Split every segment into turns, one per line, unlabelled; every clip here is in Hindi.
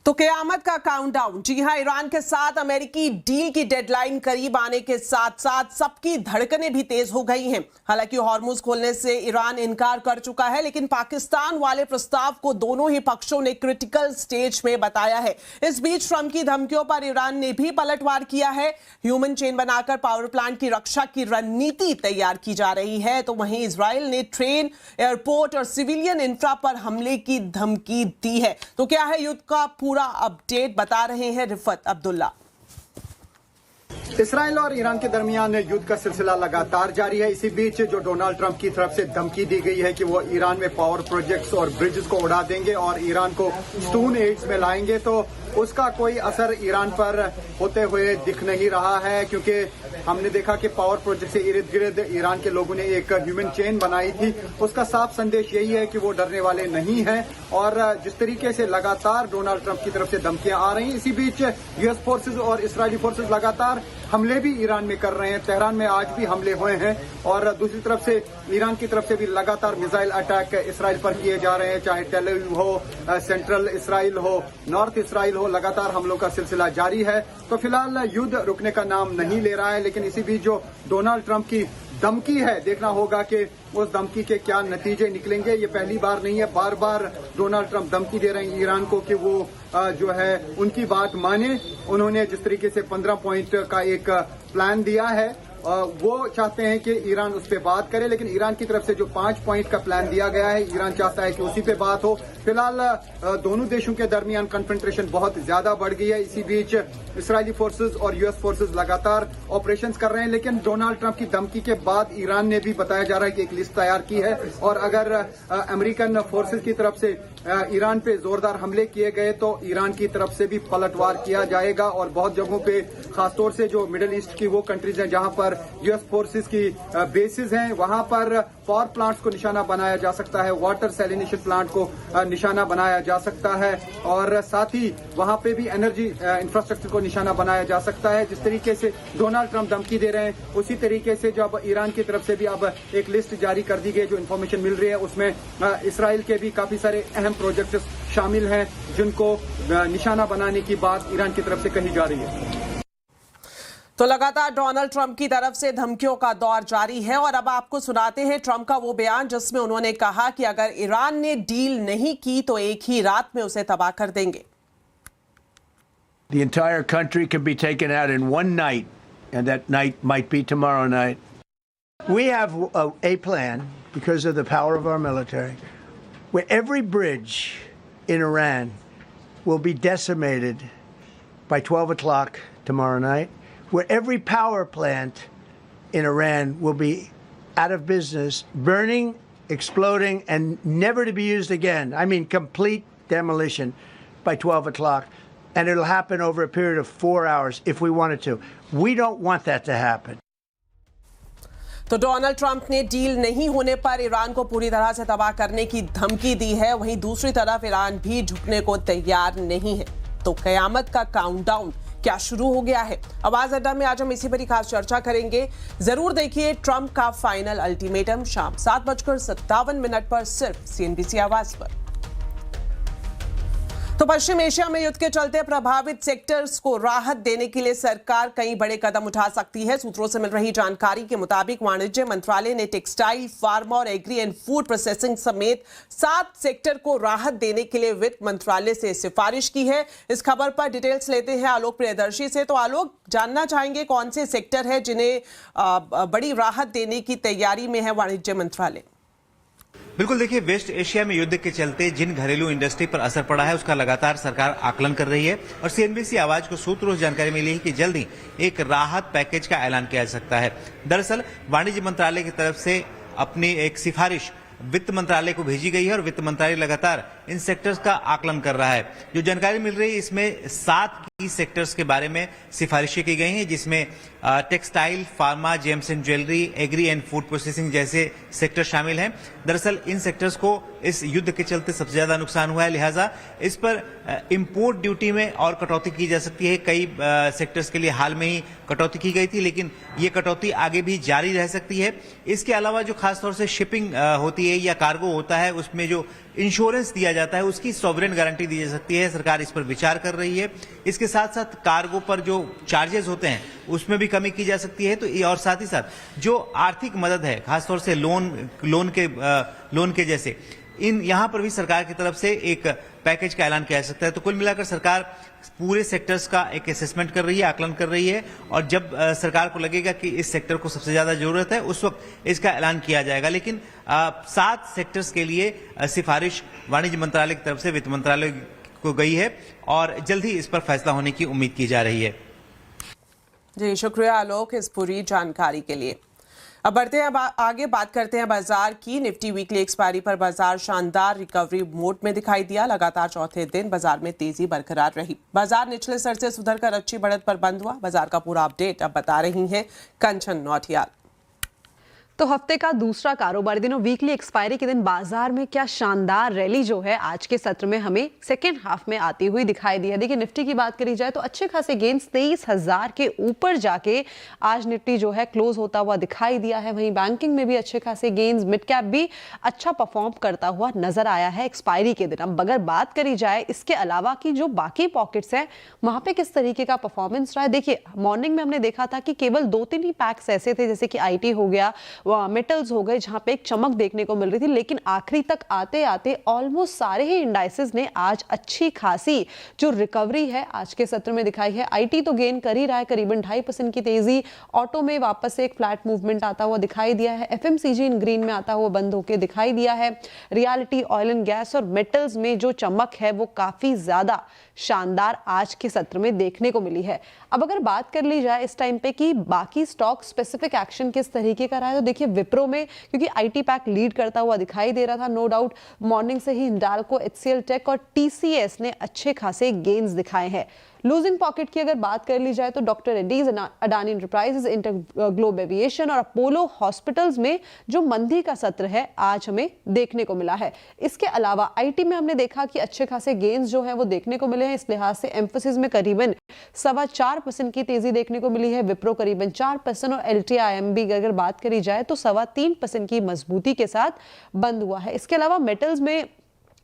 तो क़यामत का काउंटडाउन। जी हां, ईरान के साथ अमेरिकी डील की डेडलाइन करीब आने के साथ साथ सबकी धड़कनें भी तेज हो गई हैं। हालांकि हॉर्मुज खोलने से ईरान इनकार कर चुका है, लेकिन पाकिस्तान वाले प्रस्ताव को दोनों ही पक्षों ने क्रिटिकल स्टेज में बताया है। इस बीच ट्रंप की धमकियों पर ईरान ने भी पलटवार किया है। ह्यूमन चेन बनाकर पावर प्लांट की रक्षा की रणनीति तैयार की जा रही है, तो वहीं इजराइल ने ट्रेन, एयरपोर्ट और सिविलियन इंफ्रा पर हमले की धमकी दी है। तो क्या है युद्ध का पूरा अपडेट, बता रहे हैं रिफत अब्दुल्ला।
इसराइल और ईरान के दरमियान युद्ध का सिलसिला लगातार जारी है। इसी बीच जो डोनाल्ड ट्रंप की तरफ से धमकी दी गई है कि वो ईरान में पावर प्रोजेक्ट्स और ब्रिजेस को उड़ा देंगे और ईरान को स्टोन एज में लाएंगे, तो उसका कोई असर ईरान पर होते हुए दिख नहीं रहा है, क्योंकि हमने देखा कि पावर प्रोजेक्ट से इर्द गिर्द ईरान के लोगों ने एक ह्यूमन चेन बनाई थी। उसका साफ संदेश यही है कि वो डरने वाले नहीं हैं। और जिस तरीके से लगातार डोनाल्ड ट्रंप की तरफ से धमकियां आ रही हैं, इसी बीच यूएस फोर्सेज और इजरायली फोर्सेज लगातार हमले भी ईरान में कर रहे हैं। तेहरान में आज भी हमले हुए हैं और दूसरी तरफ से ईरान की तरफ से भी लगातार मिसाइल अटैक इसराइल पर किए जा रहे हैं, चाहे टेल अवीव हो, सेंट्रल इसराइल हो, नॉर्थ इसराइल हो, लगातार हमलों का सिलसिला जारी है। तो फिलहाल युद्ध रुकने का नाम नहीं ले रहा है, लेकिन इसी बीच जो डोनाल्ड ट्रंप की धमकी है, देखना होगा कि उस धमकी के क्या नतीजे निकलेंगे। ये पहली बार नहीं है, बार बार डोनाल्ड ट्रंप धमकी दे रहे हैं ईरान को कि वो जो है उनकी बात माने। उन्होंने जिस तरीके से 15 पॉइंट का एक प्लान दिया है, वो चाहते हैं कि ईरान उस पर बात करे, लेकिन ईरान की तरफ से जो 5 पॉइंट का प्लान दिया गया है, ईरान चाहता है कि उसी पे बात हो। फिलहाल दोनों देशों के दरमियान कन्फ्रंटेशन बहुत ज्यादा बढ़ गई है। इसी बीच इजरायली फोर्सेज और यूएस फोर्सेज लगातार ऑपरेशंस कर रहे हैं, लेकिन डोनाल्ड ट्रंप की धमकी के बाद ईरान ने भी बताया जा रहा है कि एक लिस्ट तैयार की है और अगर अमेरिकन फोर्सेज की तरफ से ईरान पे जोरदार हमले किए गए तो ईरान की तरफ से भी पलटवार किया जाएगा। और बहुत जगहों पे, खासतौर से जो मिडिल ईस्ट की वो कंट्रीज हैं जहां पर यूएस फोर्सेज की बेसिस हैं, वहां पर पावर प्लांट्स को निशाना बनाया जा सकता है, वाटर सैलिनेशन प्लांट को निशाना बनाया जा सकता है और साथ ही वहां पे भी एनर्जी इंफ्रास्ट्रक्चर को निशाना बनाया जा सकता है। जिस तरीके से डोनाल्ड ट्रंप धमकी दे रहे हैं, उसी तरीके से जब ईरान की तरफ से भी अब एक लिस्ट जारी कर दी गई, जो इन्फॉर्मेशन मिल रही है उसमें इसराइल के भी काफी सारे अहम प्रोजेक्ट शामिल हैं जिनको निशाना बनाने की बात ईरान की तरफ से कही जा रही है।
तो लगातार डोनाल्ड ट्रंप की तरफ से धमकियों का दौर जारी है और अब आपको सुनाते हैं ट्रंप का वो बयान जिसमें उन्होंने कहा कि अगर ईरान ने डील नहीं की तो एक ही रात में उसे तबाह कर देंगे।
The entire country can be taken out in one night, and that night might be tomorrow night. We have a plan because of the power of our military, where every bridge in Iran will be decimated by 12 o'clock tomorrow night, where every power plant in Iran will be out of business, burning, exploding, and never to be used again. I mean, complete demolition by 12 o'clock. And it'll happen over a period of 4 hours if we wanted to. We don't want that to happen.
तो डोनाल्ड ट्रंप ने डील नहीं होने पर ईरान को पूरी तरह से तबाह करने की धमकी दी है, वहीं दूसरी तरफ ईरान भी झुकने को तैयार नहीं है। तो क़यामत का काउंटडाउन क्या शुरू हो गया है? आवाज अड्डा में आज हम इसी पर ही खास चर्चा करेंगे। जरूर देखिए ट्रंप का फाइनल अल्टीमेटम शाम 7:57 पर सिर्फ सीएनबीसी आवाज पर। तो पश्चिम एशिया में युद्ध के चलते प्रभावित सेक्टर्स को राहत देने के लिए सरकार कई बड़े कदम उठा सकती है। सूत्रों से मिल रही जानकारी के मुताबिक वाणिज्य मंत्रालय ने टेक्सटाइल, फार्मा और एग्री एंड फूड प्रोसेसिंग समेत 7 सेक्टर को राहत देने के लिए वित्त मंत्रालय से सिफारिश की है। इस खबर पर डिटेल्स लेते हैं आलोक प्रियदर्शी से। तो आलोक, जानना चाहेंगे कौन से सेक्टर है जिन्हें बड़ी राहत देने की तैयारी में है वाणिज्य मंत्रालय?
बिल्कुल, देखिए, वेस्ट एशिया में युद्ध के चलते जिन घरेलू इंडस्ट्री पर असर पड़ा है उसका लगातार सरकार आकलन कर रही है और सीएनबीसी आवाज को सूत्रों से जानकारी मिली है कि जल्द ही एक राहत पैकेज का ऐलान किया जा सकता है। दरअसल वाणिज्य मंत्रालय की तरफ से अपनी एक सिफारिश वित्त मंत्रालय को भेजी गई है और वित्त मंत्रालय लगातार इन सेक्टर्स का आकलन कर रहा है। जो जानकारी मिल रही है इसमें 7 की सेक्टर्स के बारे में सिफारिशें की गई हैं, जिसमें textile, pharma, gems and jewellery, agri and food processing जैसे सेक्टर शामिल हैं। दरअसल इन सेक्टर्स को इस युद्ध के चलते सबसे ज्यादा नुकसान हुआ है, लिहाजा इस पर इंपोर्ट ड्यूटी में और कटौती की जा सकती है। कई सेक्टर्स के लिए हाल में ही कटौती की गई थी, लेकिन ये कटौती आगे भी जारी रह सकती है। इसके अलावा जो खासतौर से शिपिंग होती है या कार्गो होता है, उसमें जो इंश्योरेंस दिया जाता है उसकी सॉवरेन गारंटी दी जा सकती है। सरकार इस पर विचार कर रही है। इसके साथ साथ कार्गो पर जो चार्जेस होते हैं उसमें भी कमी की जा सकती है। तो और साथ ही साथ जो आर्थिक मदद है, खासतौर से लोन के जैसे यहां पर भी सरकार की तरफ से एक पैकेज का ऐलान किया जा सकता है। तो कुल मिलाकर सरकार पूरे सेक्टर्स का एक असेसमेंट कर रही है, आकलन कर रही है, और जब सरकार को लगेगा कि इस सेक्टर को सबसे ज्यादा जरूरत है उस वक्त इसका ऐलान किया जाएगा। लेकिन 7 सेक्टर्स के लिए सिफारिश वाणिज्य मंत्रालय की तरफ से वित्त मंत्रालय को गई है और जल्द ही इस पर फैसला होने की उम्मीद की जा रही है।
जी शुक्रिया आलोक इस पूरी जानकारी के लिए। अब बढ़ते हैं, अब आगे बात करते हैं बाजार की। निफ्टी वीकली एक्सपायरी पर बाजार शानदार रिकवरी मोड में दिखाई दिया। लगातार चौथे दिन बाजार में तेजी बरकरार रही। बाजार निचले स्तर से सुधरकर अच्छी बढ़त पर बंद हुआ। बाजार का पूरा अपडेट अब बता रही हैं कंचन नौटियाल।
तो हफ्ते का दूसरा कारोबारी दिन और वीकली एक्सपायरी के दिन बाजार में क्या शानदार रैली जो है आज के सत्र में हमें सेकेंड हाफ में आती हुई दिखाई दी है। देखिए निफ्टी की बात करी जाए तो अच्छे खासे गेंस 23,000 के ऊपर जाके आज निफ्टी जो है क्लोज होता हुआ दिखाई दिया है। वहीं बैंकिंग में भी अच्छे खासे गेंस, मिड कैप भी अच्छा परफॉर्म करता हुआ नजर आया है एक्सपायरी के दिन। अब अगर बात करी जाए इसके अलावा की जो बाकी पॉकेट्स है वहां पे किस तरीके का परफॉर्मेंस रहा है। देखिए मॉर्निंग में हमने देखा था कि केवल 2-3 ही पैक्स ऐसे थे जैसे कि आईटी हो गया, मेटल्स हो गए, जहां पे एक चमक देखने को मिल रही थी, लेकिन आखिरी तक आते आते ऑलमोस्ट सारे ही इंडाइसेस ने आज अच्छी खासी जो रिकवरी है आज के सत्र में दिखाई है। आईटी तो गेन कर ही रहा है, करीबन 2.5% की तेजी। ऑटो में वापस से एक फ्लैट मूवमेंट आता हुआ दिखाई दिया है। एफएमसीजी इन ग्रीन में आता हुआ बंद होकर दिखाई दिया है। रियलिटी, ऑयल एंड गैस और मेटल्स में जो चमक है वो काफी ज्यादा शानदार आज के सत्र में देखने को मिली है। अब अगर बात कर ली जाए इस टाइम पे कि बाकी स्टॉक स्पेसिफिक एक्शन किस तरीके का रहा है, तो देखिए विप्रो में क्योंकि आईटी पैक लीड करता हुआ दिखाई दे रहा था, नो डाउट मॉर्निंग से ही हिंडाल्को, एचसीएल टेक और टीसीएस ने अच्छे खासे गेन्स दिखाए हैं। लूजिंग पॉकेट की अगर बात कर ली जाए तो doctor Reddy's, Adani enterprises, inter globe aviation और अपोलो हॉस्पिटल्स में जो मंदी का सत्र है आज हमें देखने को मिला है। इसके अलावा आईटी में हमने देखा कि अच्छे खासे गेन्स जो हैं वो देखने को मिले हैं। इस लिहाज से एम्फोसिस में करीबन 4.25% की तेजी देखने को मिली है। विप्रो करीबन 4% और एलटीआईएमबी अगर बात करी जाए तो 3.25% की मजबूती के साथ बंद हुआ है। इसके अलावा मेटल्स में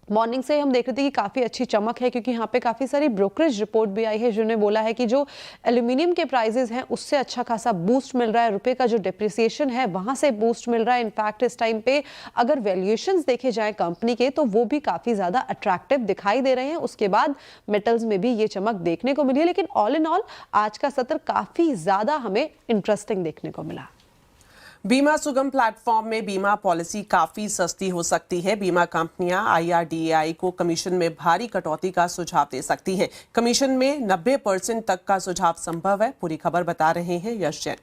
मॉर्निंग से हम देख रहे थे कि काफी अच्छी चमक है क्योंकि यहाँ पे काफी सारी ब्रोकरेज रिपोर्ट भी आई है जिन्होंने बोला है कि जो एल्यूमिनियम के प्राइसेस हैं उससे अच्छा खासा बूस्ट मिल रहा है। रुपए का जो डिप्रिसिएशन है वहां से बूस्ट मिल रहा है। इनफैक्ट इस टाइम पे अगर वैल्यूएशंस देखे जाए कंपनी के तो वो भी काफी ज्यादा अट्रैक्टिव दिखाई दे रहे हैं। उसके बाद मेटल्स में भी ये चमक देखने को मिली है। लेकिन ऑल इन ऑल आज का सत्र काफी ज्यादा हमें इंटरेस्टिंग देखने को मिला।
बीमा सुगम प्लेटफॉर्म में बीमा पॉलिसी काफी सस्ती हो सकती है। बीमा कंपनियां IRDAI को कमीशन में भारी कटौती का सुझाव दे सकती हैं। कमीशन में 90% तक का सुझाव संभव है। पूरी खबर बता रहे हैं यश जैन।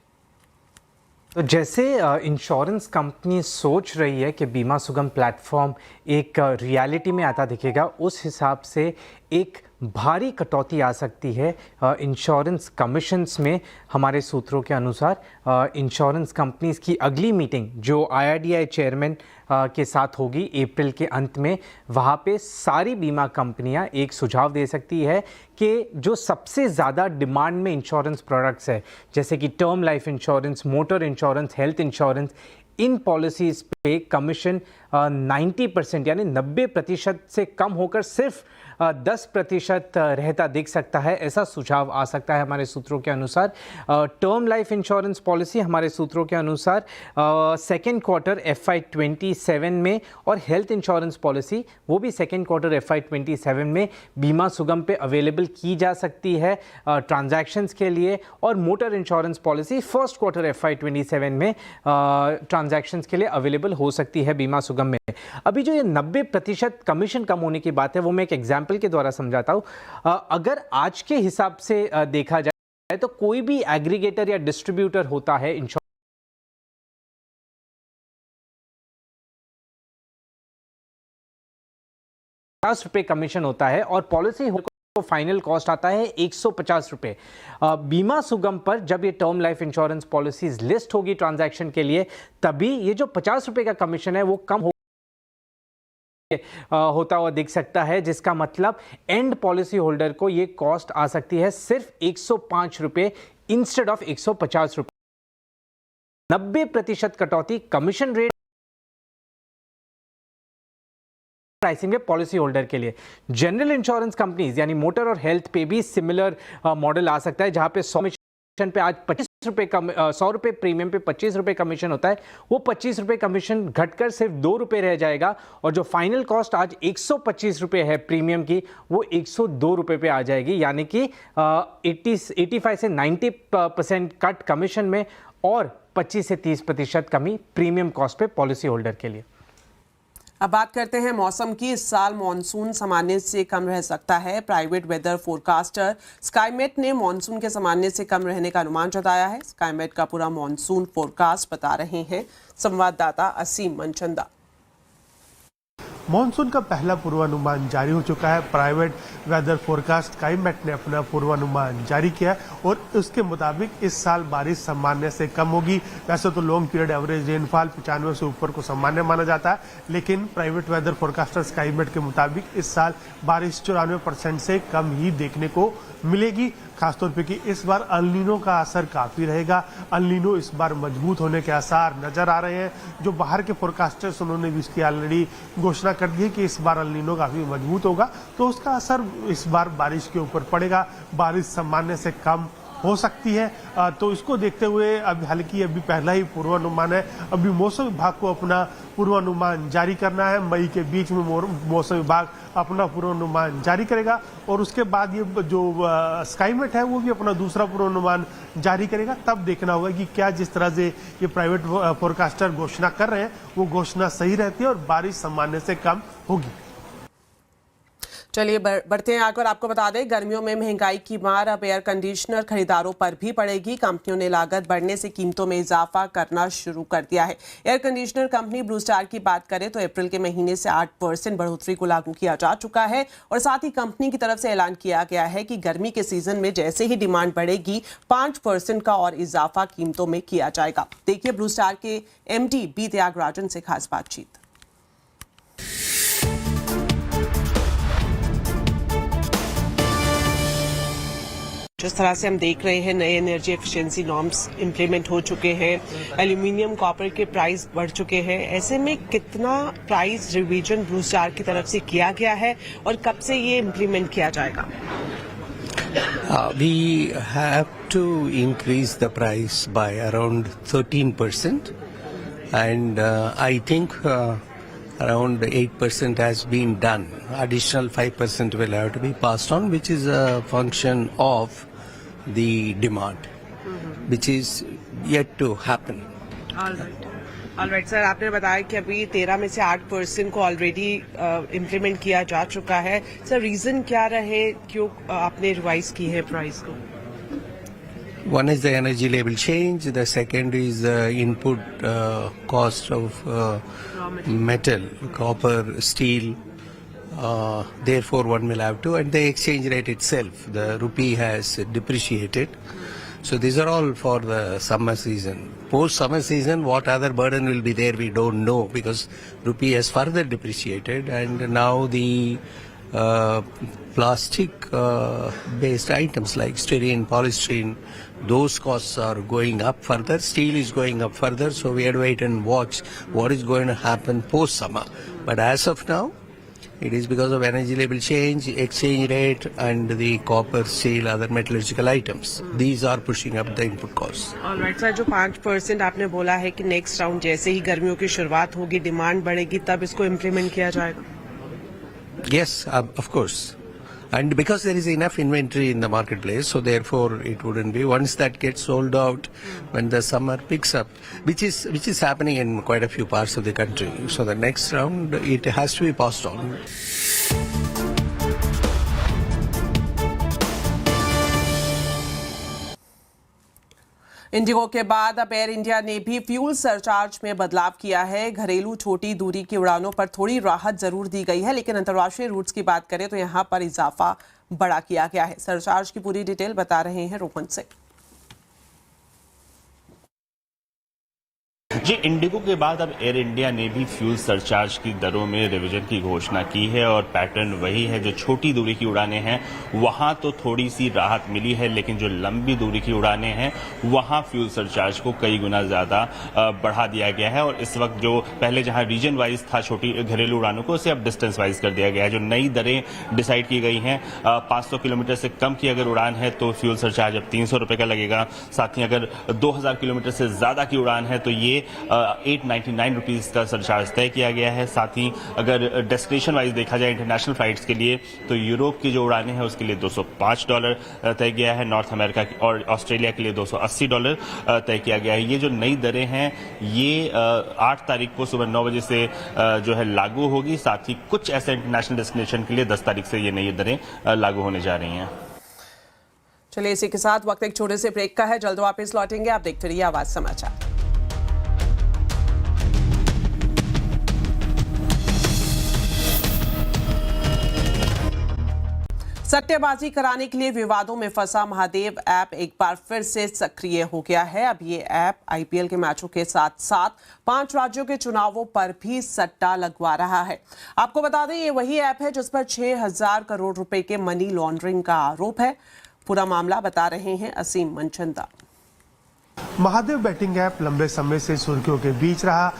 तो जैसे इंश्योरेंस कंपनी सोच रही है कि बीमा सुगम प्लेटफॉर्म एक रियलिटी में आता दिखेगा, उस हिसाब से एक भारी कटौती आ सकती है इंश्योरेंस कमीशंस में। हमारे सूत्रों के अनुसार इंश्योरेंस कंपनीज की अगली मीटिंग जो IRDAI चेयरमैन के साथ होगी अप्रैल के अंत में, वहाँ पे सारी बीमा कंपनियाँ एक सुझाव दे सकती है कि जो सबसे ज़्यादा डिमांड में इंश्योरेंस प्रोडक्ट्स है जैसे कि term life insurance, motor insurance, health insurance, इन पॉलिसीज़ पे कमीशन 90% यानी 90% से कम होकर सिर्फ 10% रहता दिख सकता है। ऐसा सुझाव आ सकता है हमारे सूत्रों के अनुसार। टर्म लाइफ इंश्योरेंस पॉलिसी हमारे सूत्रों के अनुसार सेकेंड क्वार्टर FY27 में, और हेल्थ इंश्योरेंस पॉलिसी वो भी सेकेंड क्वार्टर FY27 में बीमा सुगम पे अवेलेबल की जा सकती है ट्रांजैक्शंस के लिए। और motor insurance policy first quarter FY27 में ट्रांजैक्शंस के लिए अवेलेबल हो सकती है बीमा सुगम में। अभी जो ये 90% कमीशन कम होने की बात है वो मैं एक एग्जाम्पल के द्वारा समझाता हूँ। अगर आज के हिसाब से देखा जाए तो कोई भी एग्रीगेटर या डिस्ट्रीब्यूटर होता है इंश्योरेंस 50 रुपये कमीशन होता है और पॉलिसी तो फाइनल कॉस्ट आता है 150 रुपये। बीमा सुगम पर जब ये term life insurance policies list होगी ट्रांजैक्शन के लिए, तभी ये जो 50 रुपये का कमीशन है वो कम होता हुआ दिख सकता है, जिसका मतलब एंड पॉलिसी होल्डर को ये कॉस्ट आ सकती है सिर्फ 105 रुपये इंस्टेड ऑफ 150 रुपये। 90% कटौती कमीशन रेट प्राइसिंग है पॉलिसी होल्डर के लिए। जनरल इंश्योरेंस कंपनीज यानी मोटर और हेल्थ पे भी सिमिलर मॉडल आ सकता है, जहां पे 100 पे आज 25 रुपए कम 100 रुपए प्रीमियम पे 25 रुपए कमीशन होता है, वो 25 रुपए कमीशन घटकर सिर्फ 2 रुपए रह जाएगा और जो फाइनल कॉस्ट आज 125 रुपए है प्रीमियम की, वो 102 रुपए पे आ जाएगी। यानी कि 85 से 90% कट कमीशन में और 25 से 30% कमी प्रीमियम कॉस्ट पे पॉलिसी होल्डर के लिए।
अब बात करते हैं मौसम की। इस साल मॉनसून सामान्य से कम रह सकता है। प्राइवेट वेदर फोरकास्टर स्काईमेट ने मॉनसून के सामान्य से कम रहने का अनुमान जताया है। स्काईमेट का पूरा मॉनसून फोरकास्ट बता रहे हैं संवाददाता असीम मनचंदा।
मॉनसून का पहला पूर्वानुमान जारी हो चुका है। प्राइवेट वेदर फोरकास्ट स्काईमेट ने अपना पूर्वानुमान जारी किया और उसके मुताबिक इस साल बारिश सामान्य से कम होगी। वैसे तो लॉन्ग पीरियड एवरेज रेनफॉल 95 से ऊपर को सामान्य माना जाता है, लेकिन प्राइवेट वेदर फोरकास्टर स्काईमेट के मुताबिक इस साल बारिश 94% से कम ही देखने को मिलेगी। खासतौर पे कि इस बार अल नीनो का असर काफी रहेगा। अल नीनो इस बार मजबूत होने के आसार नजर आ रहे हैं। जो बाहर के फोरकास्टर्स उन्होंने भी इसकी ऑलरेडी घोषणा कर दी है कि इस बार अल नीनो काफी मजबूत होगा, तो उसका असर इस बार बारिश के ऊपर पड़ेगा। बारिश सामान्य से कम हो सकती है, तो इसको देखते हुए हालांकि अभी पहला ही पूर्वानुमान है, अभी मौसम विभाग को अपना पूर्वानुमान जारी करना है। मई के बीच में मौसम विभाग अपना पूर्वानुमान जारी करेगा और उसके बाद ये जो स्काईमेट है वो भी अपना दूसरा पूर्वानुमान जारी करेगा। तब देखना होगा कि क्या जिस तरह से ये प्राइवेट फोरकास्टर घोषणा कर रहे हैं वो घोषणा सही रहती है और बारिश सामान्य से कम होगी।
चलिए बढ़ते हैं आगे और आपको बता दें, गर्मियों में महंगाई की मार अब एयर कंडीशनर खरीदारों पर भी पड़ेगी। कंपनियों ने लागत बढ़ने से कीमतों में इजाफा करना शुरू कर दिया है। Air conditioner company blue star की बात करें तो अप्रैल के महीने से 8% बढ़ोतरी को लागू किया जा चुका है और साथ ही कंपनी की तरफ से ऐलान किया गया है कि गर्मी के सीजन में जैसे ही डिमांड बढ़ेगी 5% का और इजाफा कीमतों में किया जाएगा। देखिए ब्लू स्टार के MD बी त्यागराजन से खास बातचीत। जिस तरह से हम देख रहे हैं नए एनर्जी एफिशिएंसी नॉर्म्स इंप्लीमेंट हो चुके हैं, एल्यूमिनियम कॉपर के प्राइस बढ़ चुके हैं, ऐसे में कितना प्राइस रिवीजन ब्लू स्टार की तरफ से किया गया है और कब से ये इंप्लीमेंट किया जाएगा?
We have to increase the price by around 13%, and I think around 8% has been done. Additional 5% will have to be passed on, which is a function of the demand, which is yet to happen.
All right sir, आपने बताया कि अभी 13 में से 8% को ऑलरेडी इम्प्लीमेंट किया जा चुका है। सर रीजन क्या रहे, क्यों आपने रिवाइज की है प्राइस को?
One is the energy label change. The second is the input cost of metal, copper, steel. Therefore, one will have to, and the exchange rate itself, the rupee has depreciated. So these are all for the summer season. Post summer season, what other burden will be there, we don't know, because rupee has further depreciated, and now the plastic based items like styrene, polystyrene, those costs are going up further. Steel is going up further, so we have to wait and watch what is going to happen post summer. But as of now, it is because of energy label change, exchange rate, and the copper, steel, other metallurgical items. These are pushing up the input costs.
All right sir, जो 5% आपने बोला है कि नेक्स्ट राउंड जैसे ही गर्मियों की शुरुआत होगी, डिमांड बढ़ेगी, तब इसको इम्प्लीमेंट किया जाएगा?
Yes, of course. And because there is enough inventory in the marketplace, so therefore it wouldn't be. Once that gets sold out, when the summer picks up, which is happening in quite a few parts of the country, so the next round it has to be passed on.
Indigo के बाद अब एयर इंडिया ने भी फ्यूल सरचार्ज में बदलाव किया है। घरेलू छोटी दूरी की उड़ानों पर थोड़ी राहत जरूर दी गई है, लेकिन अंतर्राष्ट्रीय रूट्स की बात करें तो यहां पर इजाफा बड़ा किया गया है। सरचार्ज की पूरी डिटेल बता रहे हैं रोहन सिंह।
जी, इंडिगो के बाद अब एयर इंडिया ने भी फ्यूल सरचार्ज की दरों में रिवीजन की घोषणा की है और पैटर्न वही है। जो छोटी दूरी की उड़ानें हैं वहां तो थोड़ी सी राहत मिली है, लेकिन जो लंबी दूरी की उड़ानें हैं वहां फ्यूल सरचार्ज को कई गुना ज्यादा बढ़ा दिया गया है। और इस वक्त जो पहले जहां रीजन वाइज था छोटी घरेलू उड़ानों को, उसे अब डिस्टेंस वाइज कर दिया गया है। जो नई दरें डिसाइड की गई हैं, 500 किलोमीटर से कम की अगर उड़ान है तो फ्यूल सरचार्ज अब 300 रुपए का लगेगा। साथ ही अगर 2000 किलोमीटर से ज्यादा की उड़ान है तो ये 899 रुपीज का सरचार्ज तय किया गया है। साथ ही अगर डेस्टिनेशन वाइज देखा जाए इंटरनेशनल फ्लाइट्स के लिए तो यूरोप की जो उड़ानें हैं उसके लिए $205 तय किया है। नॉर्थ अमेरिका और ऑस्ट्रेलिया के लिए $280 तय किया गया है। ये जो नई दरें हैं ये 8 तारीख को सुबह 9 बजे से जो है लागू होगी। साथ ही कुछ ऐसे इंटरनेशनल डेस्टिनेशन के लिए 10 तारीख से ये नई दरें लागू होने जा रही हैं।
चलिए, इसी के साथ वक्त एक छोटे से ब्रेक का है, जल्द वापस लौटेंगे। आप देखते रहिए आवाज समाचार। सट्टेबाजी कराने के लिए विवादों में फंसा महादेव ऐप एक बार फिर से सक्रिय हो गया है। अब ये ऐप आईपीएल के मैचों के साथ साथ 5 राज्यों के चुनावों पर भी सट्टा लगवा रहा है। आपको बता दें, ये वही ऐप है जिस पर 6000 करोड़ रुपए के मनी लॉन्ड्रिंग का आरोप है। पूरा मामला बता रहे हैं असीम मनचंदा।
महादेव बैटिंग ऐप लंबे समय से सुर्खियों के बीच रहा।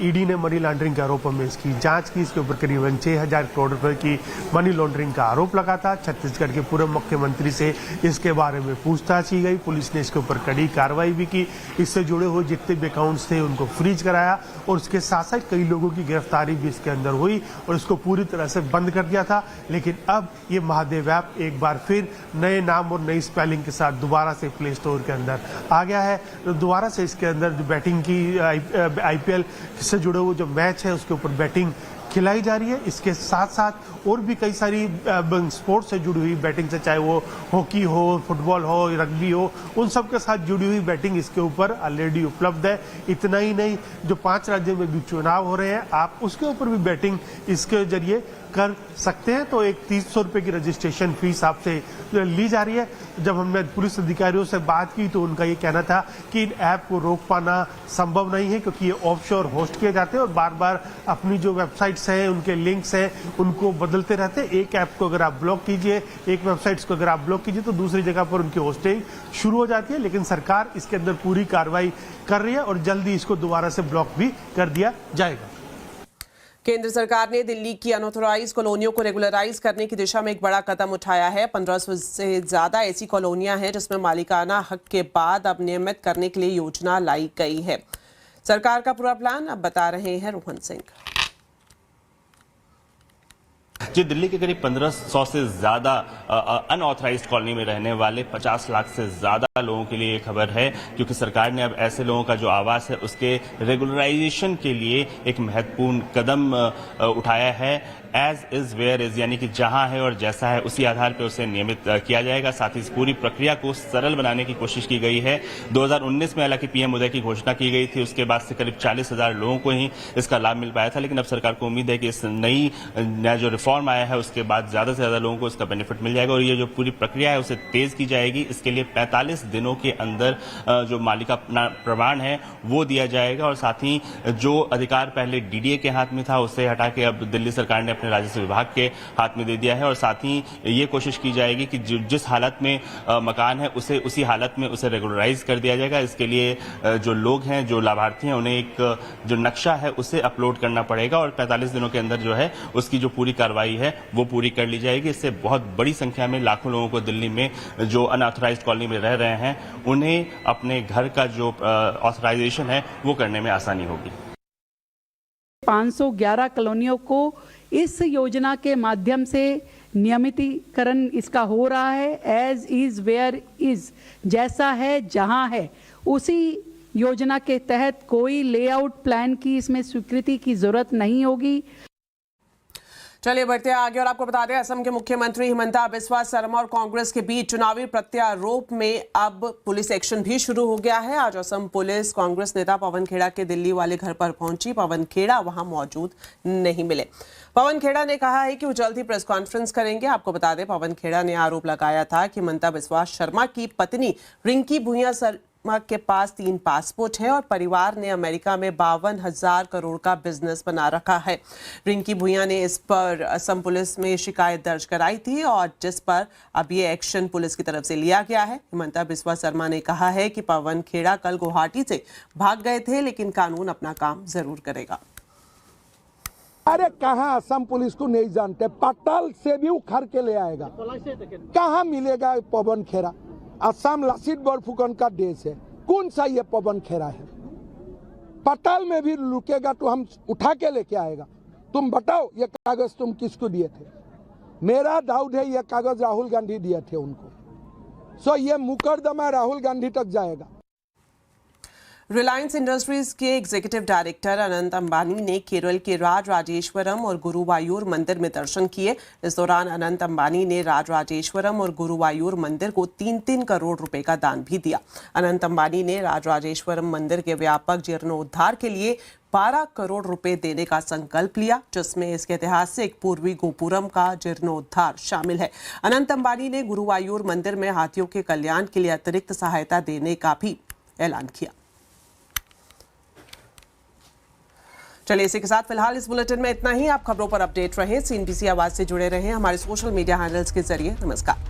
ईडी ने मनी लॉन्ड्रिंग के आरोपों में इसकी जांच की। इसके ऊपर करीबन 6000 करोड़ रुपए की मनी लॉन्ड्रिंग का आरोप लगा था। छत्तीसगढ़ के पूर्व मुख्यमंत्री से इसके बारे में पूछताछ की गई। पुलिस ने इसके ऊपर कड़ी कार्रवाई भी की। इससे जुड़े हुए जितने भी अकाउंट्स थे उनको फ्रीज कराया और उसके साथ साथ कई लोगों की गिरफ्तारी भी इसके अंदर हुई और इसको पूरी तरह से बंद कर दिया था। लेकिन अब ये महादेव ऐप एक बार फिर नए नाम और नई स्पेलिंग के साथ दोबारा से प्ले स्टोर के अंदर आ गया है। दोबारा से इसके अंदर जो बैटिंग की आईपीएल से जुड़े हुए जो मैच है उसके ऊपर बैटिंग खिलाई जा रही है। इसके साथ साथ और भी कई सारी स्पोर्ट्स से जुड़ी हुई बैटिंग से, चाहे वो हॉकी हो, फुटबॉल हो, रग्बी हो, उन सब के साथ जुड़ी हुई बैटिंग इसके ऊपर ऑलरेडी उपलब्ध है। इतना ही नहीं, जो 5 राज्यों में भी चुनाव हो रहे हैं आप उसके ऊपर भी बैटिंग इसके जरिए कर सकते हैं। तो एक 300 रुपए की रजिस्ट्रेशन फीस आपसे ली जा रही है। जब हमने पुलिस अधिकारियों से बात की तो उनका ये कहना था कि इन ऐप को रोक पाना संभव नहीं है, क्योंकि ये ऑफशोर होस्ट किए जाते हैं और बार बार अपनी जो वेबसाइट्स हैं, उनके लिंक्स हैं, उनको बदलते रहते हैं। एक ऐप को अगर आप ब्लॉक कीजिए, एक वेबसाइट्स को अगर आप ब्लॉक कीजिए तो दूसरी जगह पर उनकी होस्टिंग शुरू हो जाती है। लेकिन सरकार इसके अंदर पूरी कार्रवाई कर रही है और जल्दी इसको दोबारा से ब्लॉक भी कर दिया जाएगा।
केंद्र सरकार ने दिल्ली की अनऑथोराइज कॉलोनियों को रेगुलराइज करने की दिशा में एक बड़ा कदम उठाया है। 1500 से ज्यादा ऐसी कॉलोनियां हैं जिसमें मालिकाना हक के बाद अब नियमित करने के लिए योजना लाई गई है। सरकार का पूरा प्लान अब बता रहे हैं रोहन सिंह।
जी, दिल्ली के करीब 1500 से ज्यादा अनऑथराइज्ड कॉलोनी में रहने वाले 50 लाख से ज्यादा लोगों के लिए ये खबर है, क्योंकि सरकार ने अब ऐसे लोगों का जो आवास है उसके रेगुलराइजेशन के लिए एक महत्वपूर्ण कदम उठाया है। एज इज वेयर इज, यानी कि जहां है और जैसा है उसी आधार पर उसे नियमित किया जाएगा। साथ ही इस पूरी प्रक्रिया को सरल बनाने की कोशिश की गई है। 2019 में हालांकि पीएम उदय की घोषणा की गई थी, उसके बाद से करीब 40,000 लोगों को ही इसका लाभ मिल पाया था। लेकिन अब सरकार को उम्मीद है कि इस नई जो रिफॉर्म आया है उसके बाद ज्यादा से ज्यादा लोगों को इसका बेनिफिट मिल जाएगा और ये जो पूरी प्रक्रिया है उसे तेज की जाएगी। इसके लिए 45 दिनों के अंदर जो मालिका प्रमाण है वो दिया जाएगा और साथ ही जो अधिकार पहले डीडीए के हाथ में था उसे हटा के अब दिल्ली सरकार ने अपने राजस्व विभाग के हाथ में दे दिया है। और साथ ही ये कोशिश की जाएगी कि जिस हालत में मकान है उसे उसी हालत में उसे रेगुलराइज कर दिया जाएगा। इसके लिए जो लोग हैं, जो लाभार्थी हैं, उन्हें एक जो नक्शा है उसे अपलोड करना पड़ेगा और 45 दिनों के अंदर जो है उसकी जो पूरी कार्रवाई है वो पूरी कर ली जाएगी। इससे बहुत बड़ी संख्या में लाखों लोगों को दिल्ली में जो अनऑथराइज्ड कॉलोनी में रह रहे हैं उन्हें अपने घर का जो ऑथराइजेशन है वो करने में आसानी होगी।
511 कॉलोनियों को इस योजना के माध्यम से नियमितीकरण इसका हो रहा है। एज इज वेयर इज, जैसा है जहां है उसी योजना के तहत कोई लेआउट प्लान की इसमें स्वीकृति की जरूरत नहीं होगी।
चलिए बढ़ते हैं आगे और आपको बता दें, असम के मुख्यमंत्री हिमंता बिस्वा शर्मा और कांग्रेस के बीच चुनावी प्रत्यारोप में अब पुलिस एक्शन भी शुरू हो गया है। आज असम पुलिस कांग्रेस नेता पवन खेड़ा के दिल्ली वाले घर पर पहुंची। पवन खेड़ा वहां मौजूद नहीं मिले। पवन खेड़ा ने कहा है कि वो जल्द ही प्रेस कॉन्फ्रेंस करेंगे। आपको बता दें, पवन खेड़ा ने आरोप लगाया था कि हिमंता बिस्वा शर्मा की पत्नी रिंकी भूया के पास 3 पासपोर्ट हैं और परिवार ने अमेरिका में 52,000 करोड़ का बिजनेस बना रखा है। रिंकी भुइयां ने इस पर असम पुलिस में शिकायत दर्ज कराई थी और जिस पर अब ये एक्शन पुलिस की तरफ से लिया गया है। हिमंता बिस्वा शर्मा ने कहा है कि पवन खेड़ा कल गुवाहाटी से भाग गए थे, लेकिन कानून अपना काम जरूर करेगा।
अरे कहाँ असम पुलिस को नहीं जानते, पताल से भी उखाड़ के ले आएगा। कहाँ मिलेगा पवन खेड़ा? असम लासित बरफुकन का देश है, कौन सा ये पवन खेड़ा है? पताल में भी लुकेगा तो हम उठा के लेके आएगा। तुम बताओ ये कागज तुम किसको दिए थे? मेरा डाउट है ये कागज राहुल गांधी दिए थे उनको। सो ये मुकदमा राहुल गांधी तक जाएगा।
रिलायंस इंडस्ट्रीज के एग्जीक्यूटिव डायरेक्टर अनंत अंबानी ने केरल के राजराजेश्वरम और गुरुवायूर मंदिर में दर्शन किए। इस दौरान अनंत अंबानी ने राजराजेश्वरम और गुरुवायूर मंदिर को 3-3 करोड़ रुपए का दान भी दिया। अनंत अंबानी ने राजराजेश्वरम मंदिर के व्यापक जीर्णोद्धार के लिए 12 करोड़ रुपए देने का संकल्प लिया, जिसमें इसके ऐतिहासिक पूर्वी गोपुरम का जीर्णोद्धार शामिल है। अनंत अंबानी ने गुरुवायूर मंदिर में हाथियों के कल्याण के लिए अतिरिक्त सहायता देने का भी ऐलान किया। चलिए, इसी के साथ फिलहाल इस बुलेटिन में इतना ही। आप खबरों पर अपडेट रहें, CNBC आवाज से जुड़े रहें हमारे सोशल मीडिया हैंडल्स के जरिए। नमस्कार।